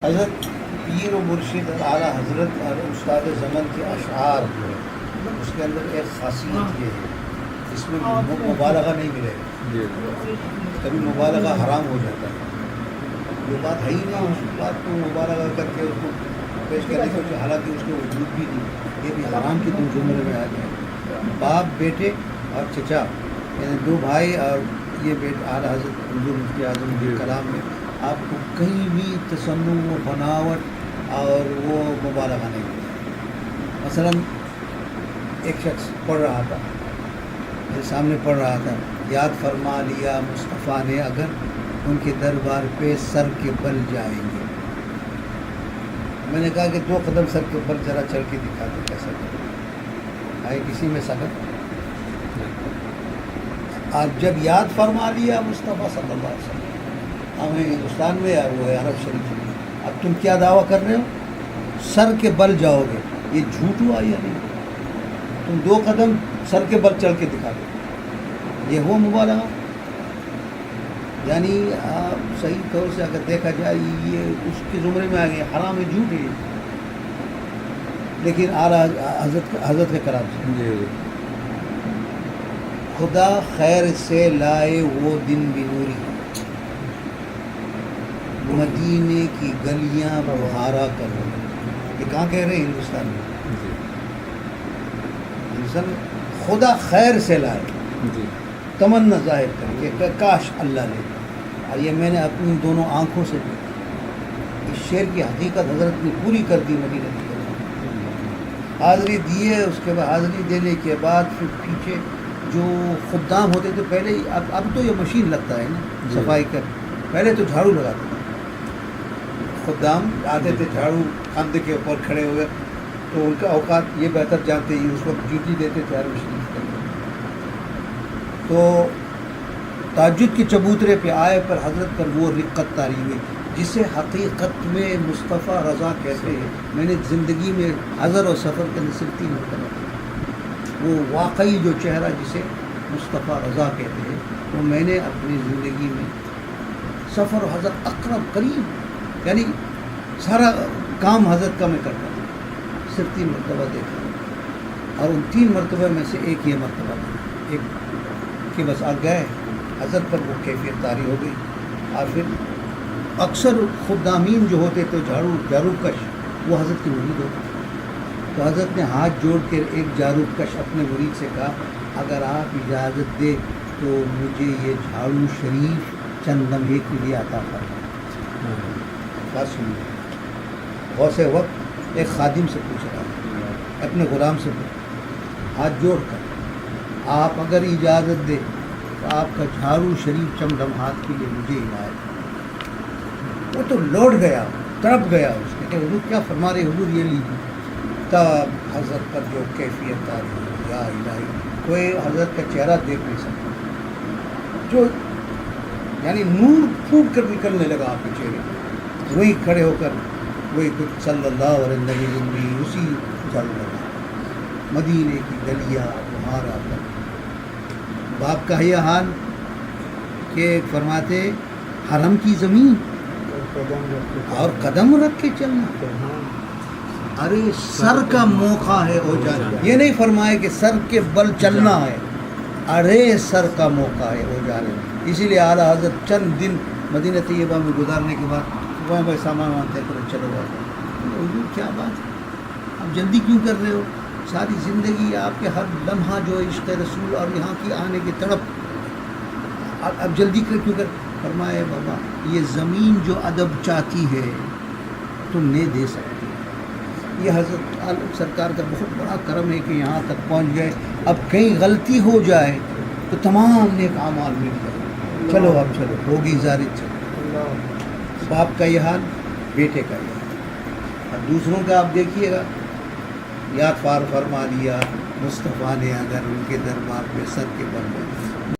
حضرت پیر و مرشد اور اعلیٰ حضرت اور استاد زمن کے اشعار اس کے اندر ایک خاصیت یہ ہے، اس میں مبالغہ نہیں ملے گا، کبھی مبالغہ حرام ہو جاتا ہے، جو بات ہے ہی نہیں اس بات کو مبالغہ کر کے اس کو پیش کرنے کی، حالانکہ اس کے وجود بھی نہیں، یہ بھی حرام کی زمرے میں آ گیا۔ باپ بیٹے اور چچا یعنی دو بھائی اور یہ بیٹے اعلیٰ حضرت حضور مفتی اعظم کے کلام میں آپ کو کہیں بھی تصنع و بناوٹ اور وہ مبالغہ نہیں ملے۔ مثلا ایک شخص پڑھ رہا تھا، میرے سامنے پڑھ رہا تھا، یاد فرما لیا مصطفیٰ نے اگر ان کے دربار پہ سر کے بل جائیں گے۔ میں نے کہا کہ 2 قدم سر کے بل ذرا چل کے دکھا دو کیسا کریں، آئے کسی میں سکت؟ آپ جب یاد فرما لیا مصطفیٰ صلی اللہ علیہ وسلم، ہمیں ہندوستان میں یا وہ ہے عرب شریف میں، اب تم کیا دعویٰ کر رہے ہو؟ سر کے بل جاؤ گے، یہ جھوٹ ہوا یا نہیں؟ تم 2 قدم سر کے بل چل کے دکھا دو، یہ ہوا مبالغہ؟ یعنی آپ صحیح طور سے اگر دیکھا جائے یہ اس کے زمرے میں آ گئے، حرام ہے، جھوٹ ہے، لیکن اعلیٰ حضرت کے کلام سے خدا خیر سے لائے وہ دن بھی نوری، مدینے کی گلیاں بہارا کرو۔ یہ کہاں کہہ رہے ہیں؟ ہندوستان میں، ہندوستان میں خدا خیر سے لائے، تمنا ظاہر کریں کہ کاش اللہ نے، اور یہ میں نے اپنی دونوں آنکھوں سے دیکھا، اس شعر کی حقیقت حضرت نے پوری کر دی۔ مدینہ کی حاضری دیے، اس کے بعد حاضری دینے کے بعد پھر پیچھے جو خدام ہوتے تھے پہلے، اب تو یہ مشین لگتا ہے نا صفائی کر، پہلے تو جھاڑو لگاتے تھے خدام، آتے تھے جھاڑو کندھے کے اوپر کھڑے ہوئے، تو ان کا اوقات یہ بہتر جانتے ہی اس وقت ڈیوٹی دیتے تھے ہر مشین کے لیے۔ تو تہجد کے چبوترے پہ آئے پر حضرت پر وہ رقت طاری ہوئی جسے حقیقت میں مصطفیٰ رضا کہتے ہیں۔ میں نے زندگی میں حضر اور سفر کے اندر صرف 3 مرتبہ، وہ واقعی جو چہرہ جسے مصطفیٰ رضا کہتے ہیں، وہ میں نے اپنی زندگی میں سفر و حضرت اقرب قریب، یعنی سارا کام حضرت کا میں کرتا ہوں، صرف 3 مرتبہ دیکھا، اور ان 3 مرتبہ میں سے ایک یہ مرتبہ تھا، ایک کہ بس آ گئے حضرت پر وہ کیفیت طاری ہو گئی۔ اور پھر اکثر خدامین جو ہوتے تو جارو کش، وہ حضرت کی مرید ہوتے، تو حضرت نے ہاتھ جوڑ کے ایک جارو کش اپنے مرید سے کہا، اگر آپ اجازت دے تو مجھے یہ جھاڑو شریف چند لمحے کے لیے عطا فرمائیں۔ بات سنیے، غوث وقت ایک خادم سے پوچھ رہا ہے، اپنے غلام سے پوچھ، ہاتھ جوڑ کر، آپ اگر اجازت دے تو آپ کا جھاڑو شریف چند لمحات کے لیے مجھے عنایت۔ وہ تو لوٹ گیا، تڑپ گیا، اس نے کہ حضور کیا فرما رہے؟ حضور یہ لیجیے۔ تب حضرت پر جو کیفیت طاری ہوئی، یا الہی، کوئی حضرت کا چہرہ دیکھ نہیں سکتا، جو یعنی نور پھوٹ کر نکلنے لگا آپ کے چہرے، وہی کھڑے ہو کر وہی کچھ صلی اللہ علیہ وسلم اسی چل لگا، مدینے کی گلیاں بہارا کر۔ باپ کا یہ حال کہ فرماتے حرم کی زمین اور قدم رکھ کے چلنا، ارے سر کا موقع ہے ہو جانا، یہ نہیں فرمائے کہ سر کے بل چلنا ہے، ارے سر کا موقع ہے ہو جانا۔ اسی لیے اعلیٰ حضرت چند دن مدینہ طیبہ میں گزارنے کے بعد وہاں بھائی سامان مانتے کرو چلو جاتے، حضور کیا بات ہے، آپ جلدی کیوں کر رہے ہو؟ ساری زندگی آپ کے ہر لمحہ جو عشق رسول اور یہاں کی آنے کی تڑپ، اب جلدی کیوں کر؟ فرمائے بابا یہ زمین جو ادب چاہتی ہے تم نہیں دے سکتے، یہ حضرت سرکار کا بہت بڑا کرم ہے کہ یہاں تک پہنچ گئے۔ اب کہیں غلطی ہو جائے تو تمام نیک اعمال مل جائے، چلو اب چلو، ہوگی زارد چلو۔ باپ کا یہ حال، بیٹے کا یہ حال، اور دوسروں کا آپ دیکھیے گا، یاد فرما لیا مصطفیٰ نے اگر ان کے دربار پہ سر کے بل جائے۔